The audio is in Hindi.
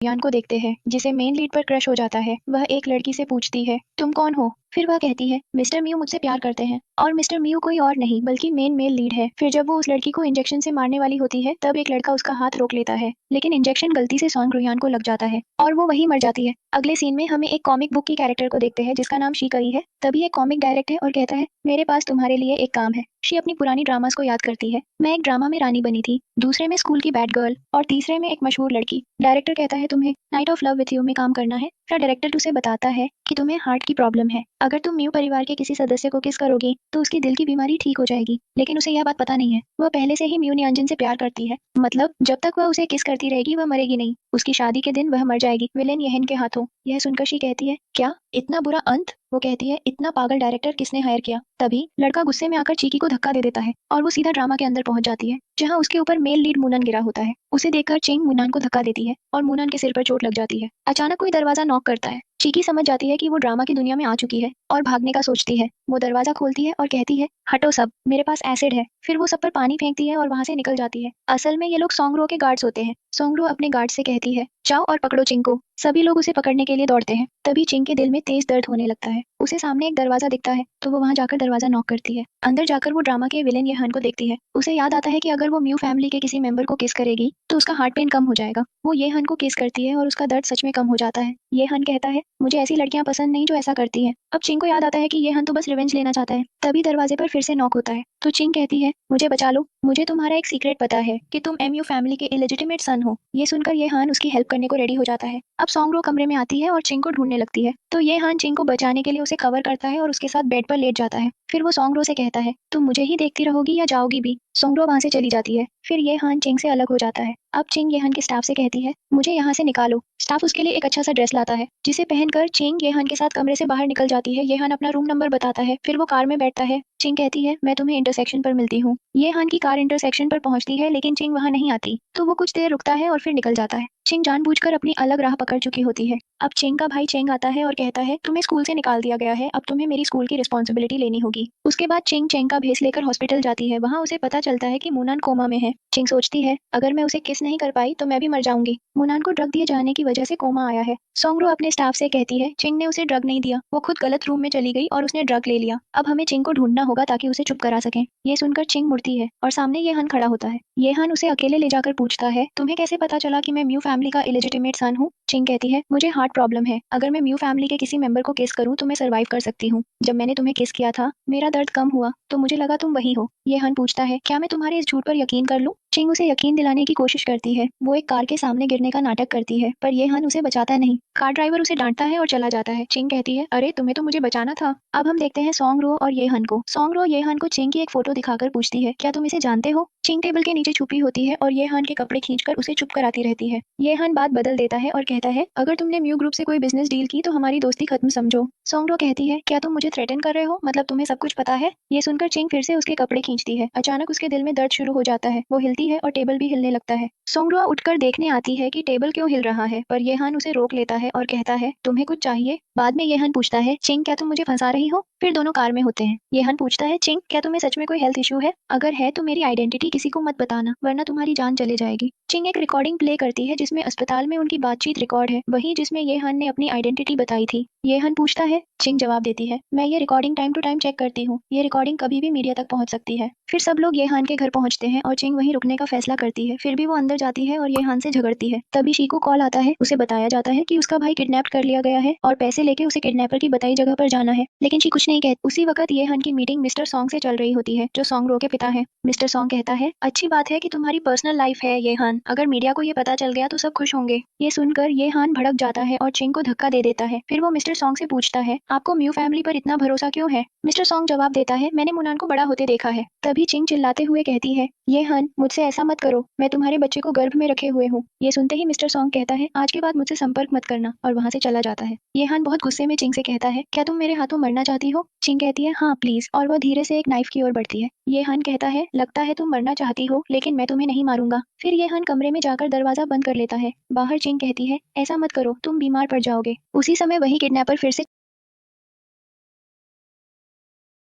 यान को देखते हैं जिसे मेन लीड पर क्रश हो जाता है। वह एक लड़की से पूछती है, तुम कौन हो? फिर वह कहती है, मिस्टर म्यू मुझसे प्यार करते हैं। और मिस्टर म्यू कोई और नहीं बल्कि मेल लीड है। फिर जब वो उस लड़की को इंजेक्शन से मारने वाली होती है तब एक लड़का उसका हाथ रोक लेता है, लेकिन इंजेक्शन गलती से सॉन्ग रुयान को लग जाता है और वो वही मर जाती है। अगले सीन में हमें एक कॉमिक बुक की कैरेक्टर को देखते हैं जिसका नाम शी कई है। तभी एक कॉमिक डायरेक्ट है और कहता है, मेरे पास तुम्हारे लिए एक काम है। शी अपनी पुरानी ड्रामास को याद करती है। मैं एक ड्रामा में रानी बनी थी, दूसरे में स्कूल की बैड गर्ल और तीसरे में एक मशहूर लड़की। डायरेक्टर कहता है, तुम्हें night of love with you में काम करना है। फिर डायरेक्टर उसे बताता है कि तुम्हें हार्ट की प्रॉब्लम है। अगर तुम म्यू परिवार के किसी सदस्य को किस करोगी तो उसकी दिल की बीमारी ठीक हो जाएगी। लेकिन उसे यह बात पता नहीं है। वह पहले से ही म्यू नियंजन से प्यार करती है, मतलब जब तक वह उसे किस करती रहेगी वह मरेगी नहीं। उसकी शादी के दिन वह मर जाएगी विलेन येहन के हाथों। यह सुनकर शी कहती है, क्या इतना बुरा अंत? वो कहती है, इतना पागल डायरेक्टर किसने हायर किया? तभी लड़का गुस्से में आकर चीकी को धक्का दे देता है और वो सीधा ड्रामा के अंदर पहुंच जाती है जहां उसके ऊपर मेल लीड मुनन गिरा होता है। उसे देखकर चिंग मुनान को धक्का देती है और मुनन के सिर पर चोट लग जाती है। अचानक कोई दरवाजा नॉक करता है। चीकी समझ जाती है कि वो ड्रामा की दुनिया में आ चुकी है और भागने का सोचती है। वो दरवाजा खोलती है और कहती है, हटो सब, मेरे पास एसिड है। फिर वो सब पर पानी फेंकती है और वहां से निकल जाती है। असल में ये लोग सोंगरो के गार्ड्स होते हैं। सोंगरो अपने गार्ड से कहती है, जाओ और पकड़ो चिंग को। सभी लोग उसे पकड़ने के लिए दौड़ते हैं। तभी चिंग के दिल में तेज दर्द होने लगता है। उसे सामने एक दरवाजा दिखता है तो वो वहां जाकर दरवाजा नॉक करती है। अंदर जाकर वो ड्रामा के विलेन येहन को देखती है। उसे याद आता है कि अगर वो म्यू फैमिली के किसी मेंबर को किस करेगी तो उसका हार्ट पेन कम हो जाएगा। वो येहन को किस करती है और उसका दर्द सच में कम हो जाता है। येहन कहता है, मुझे ऐसी लड़कियां पसंद नहीं जो ऐसा करती है। अब चिंग को याद आता है कि येहन तो बस रिवेंज लेना चाहता है। तभी दरवाजे पर फिर से नॉक होता है तो चिंग कहती है, मुझे बचा लो, मुझे तुम्हारा एक सीक्रेट पता है कि तुम एमयू फैमिली के इलेजिटिमेट सन हो। ये सुनकर येहन उसकी हेल्प करने को रेडी हो जाता है। अब सोंगरो कमरे में आती है और चिंग को ढूंढने लगती है तो येहन चिंग को बचाने के लिए उसे कवर करता है और उसके साथ बेड पर लेट जाता है। फिर वो सोंगरो से कहता है, तुम मुझे ही देखती रहोगी या जाओगी भी? सोंगरो वहां से चली जाती है। फिर येहन चिंग से अलग हो जाता है। अब चिंग येहन के स्टाफ से कहती है, मुझे यहाँ से निकालो। स्टाफ उसके लिए एक अच्छा सा ड्रेस लाता है जिसे पहनकर चिंग येहन के साथ कमरे से बाहर निकल जाती है। येहन अपना रूम नंबर बताता है। फिर वो कार में बैठता है। चिंग कहती है, मैं तुम्हें इंटरसेक्शन पर मिलती हूँ। येहन की कार इंटरसेक्शन पर पहुंचती है लेकिन चिंग वहां नहीं आती तो वो कुछ देर रुकता है और फिर निकल जाता है। चिंग जानबूझकर अपनी अलग राह पकड़ चुकी होती है। अब चिंग का भाई चेंग आता है और कहता है, तुम्हें स्कूल से निकाल दिया गया है, अब तुम्हें मेरी स्कूल की रिस्पॉन्सिबिलिटी लेनी होगी। उसके बाद चिंग चेंग का भेस लेकर हॉस्पिटल जाती है। वहां उसे पता चलता है कि मुनान कोमा में है। चिंग सोचती है, अगर मैं उसे किस नहीं कर पाई तो मैं भी मर जाऊंगी। मुनान को ड्रग दिए जाने की वजह से कोमा आया है। सोंगरो अपने स्टाफ से कहती है, चिंग ने उसे ड्रग नहीं दिया, वो खुद गलत रूम में चली गई और उसने ड्रग ले लिया। अब हमें चिंग को ढूंढना होगा ताकि उसे चुप करा सकें। ये सुनकर चिंग मुड़ती है और सामने येहन खड़ा होता है। येहन उसे अकेले ले जाकर पूछता है, तुम्हें कैसे पता चला कि मैं म्यू फैमिली का इलेजिटिमेट सन हूँ? चिंग कहती है, मुझे हार्ट प्रॉब्लम है, अगर मैं म्यू फैमिली के किसी मेंबर को किस करूँ तो मैं सर्वाइव कर सकती हूँ। जब मैंने तुम्हें किस किया था मेरा दर्द कम हुआ तो मुझे लगा तुम वही हो। येहन पूछता है, क्या मैं तुम्हारे इस झूठ पर यकीन कर लूं? चिंग उसे यकीन दिलाने की कोशिश करती है। वो एक कार के सामने गिरने का नाटक करती है पर येहन उसे बचाता नहीं। कार ड्राइवर उसे डांटता है और चला जाता है। चिंग कहती है, अरे तुम्हें तो मुझे बचाना था। अब हम देखते हैं सोंगरो और येहन को। सोंगरो येहन को चिंग की एक फोटो दिखाकर पूछती है, क्या तुम इसे जानते हो? चिंग टेबल के नीचे छुपी होती है और येहन के कपड़े खींचकर उसे चुप कराती रहती है। येहन बात बदल देता है और कहता है, अगर तुमने म्यू ग्रुप से कोई बिजनेस डील की तो हमारी दोस्ती खत्म समझो। सोंगरो कहती है, क्या तुम मुझे थ्रेटन कर रहे हो? मतलब तुम्हें सब कुछ पता है? ये सुनकर चिंग फिर से उसके कपड़े खींचती है। अचानक उसके दिल में दर्द शुरू हो जाता है। वो हिलती है और टेबल भी हिलने लगता है। सोंगरो उठकर देखने आती है कि टेबल क्यों हिल रहा है पर येहन उसे रोक लेता है और कहता है, तुम्हें कुछ चाहिए? बाद में येहन पूछता है, चिंग क्या तुम मुझे फंसा रही हो? फिर दोनों कार में होते हैं। येहन पूछता है, चिंग क्या तुम्हें सच में कोई हेल्थ इशू है? अगर है तो मेरी आइडेंटिटी किसी को मत बताना वरना तुम्हारी जान चले जाएगी। चिंग एक रिकॉर्डिंग प्ले करती है जिसमें अस्पताल में उनकी बातचीत रिकॉर्ड है, वही जिसमें येहन ने अपनी आइडेंटिटी बताई थी। येहन पूछता है, चिंग जवाब देती है, मैं ये recording time to time check करती हूँ, ये रिकॉर्डिंग कभी भी मीडिया तक पहुंच सकती है। फिर सब लोग येहन के घर पहुंचते हैं और चिंग वहीं रुकने का फैसला करती है। फिर भी वो अंदर जाती है और येहन से झगड़ती है। तभी शी को कॉल आता है। उसे बताया जाता है कि उसका भाई किडनैप कर लिया गया है और पैसे लेके उसे किडनैपर की बताई जगह पर जाना है, लेकिन शी कुछ नहीं कहती। उसी वक्त येहन की मीटिंग मिस्टर सॉन्ग से चल रही होती है जो सोंगरो के पिता है। मिस्टर सॉन्ग कहता है, अच्छी बात है कि तुम्हारी पर्सनल लाइफ है येहन, अगर मीडिया को ये पता चल गया तो सब खुश होंगे। ये सुनकर येहन भड़क जाता है और चिंग को धक्का दे देता है। फिर वो मिस्टर सॉन्ग से पूछता है, आपको म्यू फैमिली पर इतना भरोसा क्यों है? मिस्टर सॉन्ग जवाब देता है, मैंने मुनान को बड़ा होते देखा है। तभी चिंग चिल्लाते हुए कहती है, येहन मुझसे ऐसा मत करो, मैं तुम्हारे बच्चे को गर्भ में रखे हुए हूँ। ये सुनते ही मिस्टर सॉन्ग कहता है, आज के बाद मुझसे संपर्क मत करना, और वहां से चला जाता है। येहन बहुत गुस्से में चिंग से कहता है, क्या तुम मेरे हाथों मरना चाहती हो? चिंग कहती है, हाँ प्लीज, और वह धीरे से एक नाइफ की ओर बढ़ती है। येहन कहता है, लगता है तुम मरना चाहती हो लेकिन मैं तुम्हें नहीं मारूंगा। फिर येहन कमरे में जाकर दरवाजा बंद कर लेता है। बाहर चिंग कहती है, ऐसा मत करो, तुम बीमार पड़ जाओगे। उसी समय वही किडनैपर फिर से